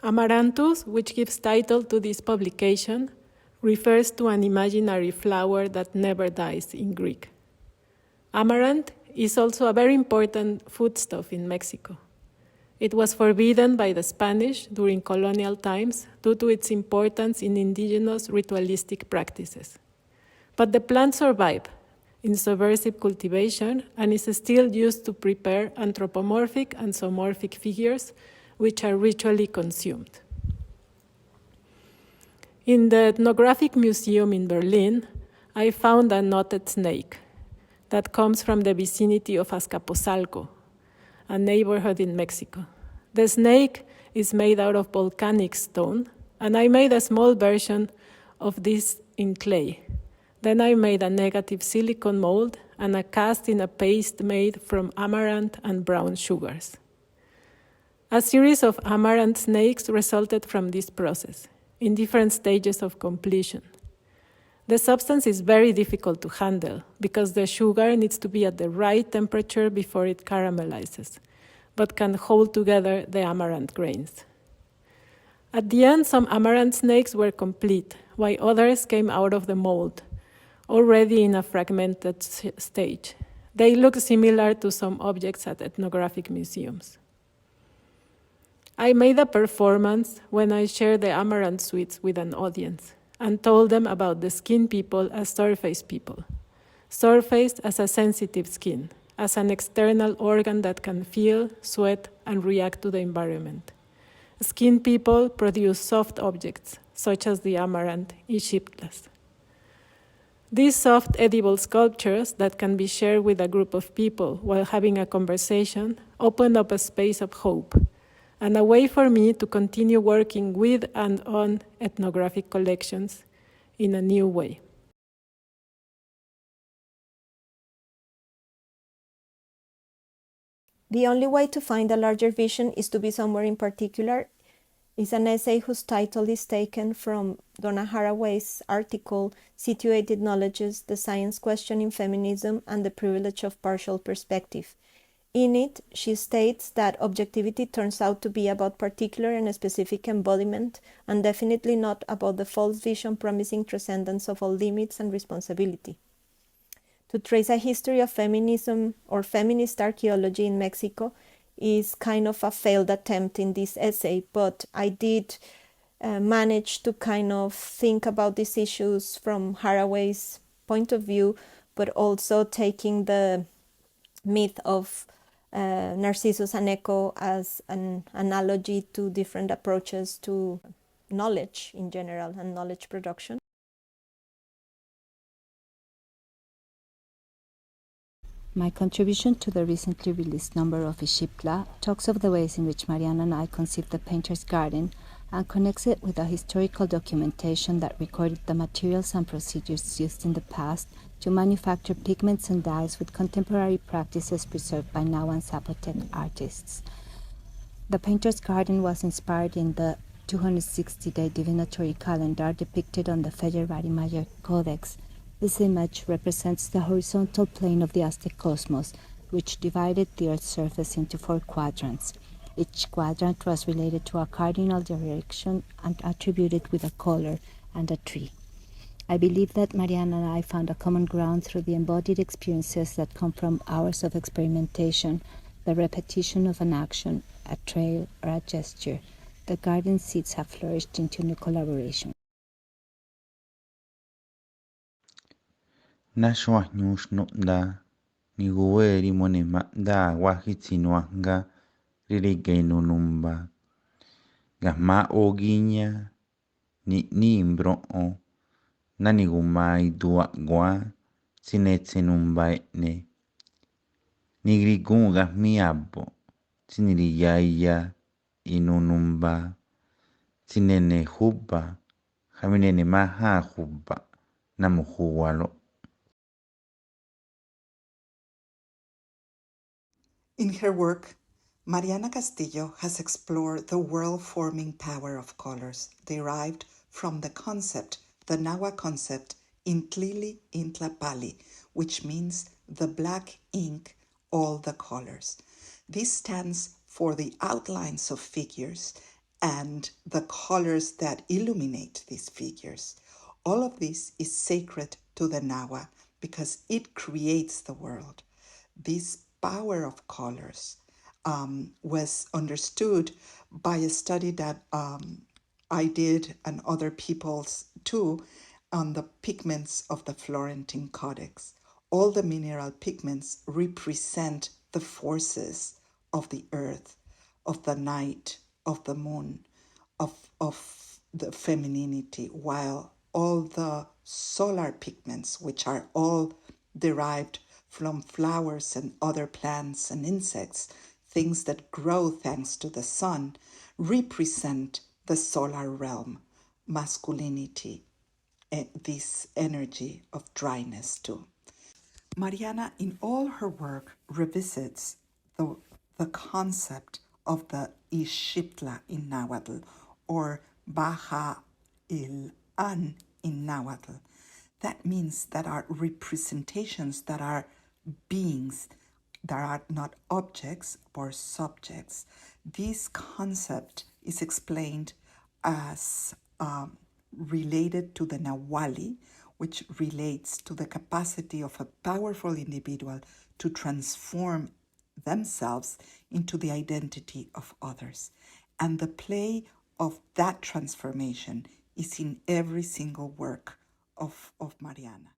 Amarantus, which gives title to this publication, refers to an imaginary flower that never dies in Greek. Amaranth is also a very important foodstuff in Mexico. It was forbidden by the Spanish during colonial times due to its importance in indigenous ritualistic practices. But the plant survived in subversive cultivation and is still used to prepare antropomorphic and zoomorphic figures which are ritually consumed. In the Ethnographic Museum in Berlin, I found a knotted snake that comes from the vicinity of Azcapotzalco, a neighborhood in Mexico. The snake is made out of volcanic stone, and I made a small version of this in clay. Then I made a negative silicone mold and a cast in a paste made from amaranth and brown sugars. A series of amaranth snakes resulted from this process, in different stages of completion. The substance is very difficult to handle because the sugar needs to be at the right temperature before it caramelizes, but can hold together the amaranth grains. At the end, some amaranth snakes were complete, while others came out of the mold, already in a fragmented stage. They look similar to some objects at ethnographic museums. I made a performance when I shared the amaranth sweets with an audience and told them about the skin people as surface people. Surface as a sensitive skin, as an external organ that can feel, sweat, and react to the environment. Skin people produce soft objects, such as the amaranth ixiptlas. These soft edible sculptures that can be shared with a group of people while having a conversation open up a space of hope and a way for me to continue working with and on ethnographic collections in a new way. The only way to find a larger vision is to be somewhere in particular is an essay whose title is taken from Donna Haraway's article, Situated Knowledges, the Science Question in Feminism and the Privilege of Partial Perspective. In it, she states that objectivity turns out to be about particular and specific embodiment, and definitely not about the false vision promising transcendence of all limits and responsibility. To trace a history of feminism or feminist archaeology in Mexico is kind of a failed attempt in this essay, but I did manage to kind of think about these issues from Haraway's point of view, but also taking the myth of Narcissus and Echo as an analogy to different approaches to knowledge in general and knowledge production. My contribution to the recently released number of Ixiptla talks of the ways in which Mariana and I conceived the painter's garden and connects it with a historical documentation that recorded the materials and procedures used in the past to manufacture pigments and dyes with contemporary practices preserved by Nahuatl Zapotec artists. The painter's garden was inspired in the 260-day divinatory calendar depicted on the Feyerabadi Maya Codex. This image represents the horizontal plane of the Aztec cosmos, which divided the Earth's surface into 4 quadrants. Each quadrant was related to a cardinal direction and attributed with a color and a tree. I believe that Mariana and I found a common ground through the embodied experiences that come from hours of experimentation, the repetition of an action, a trail, or a gesture. The garden seeds have flourished into new collaboration. Nashwa nyushno da nigueri monema da wahitsinwanga ririgenu numba gama oginya ni nimbro o nanigumai dua gua sinetse numba ne nigrigunga miabo siniriyaya inunumba sinene hubba haminene maha hubba namuhuwalo. In her work, Mariana Castillo has explored the world-forming power of colors derived from the concept, the Nahuatl concept, Intlili Intlapali, which means the black ink, all the colors. This stands for the outlines of figures and the colors that illuminate these figures. All of this is sacred to the Nahua because it creates the world. This power of colors was understood by a study that I did and other people's too on the pigments of the Florentine Codex. All the mineral pigments represent the forces of the earth, of the night, of the moon, of the femininity, while all the solar pigments, which are all derived from flowers and other plants and insects, things that grow thanks to the sun, represent the solar realm, masculinity, and this energy of dryness too. Mariana, in all her work, revisits the concept of the ixiptla in Nahuatl, or baja il-an in Nahuatl. That means that are representations, that are beings, that are not objects or subjects. This concept is explained as related to the Nahuali, which relates to the capacity of a powerful individual to transform themselves into the identity of others. And the play of that transformation is in every single work of Mariana.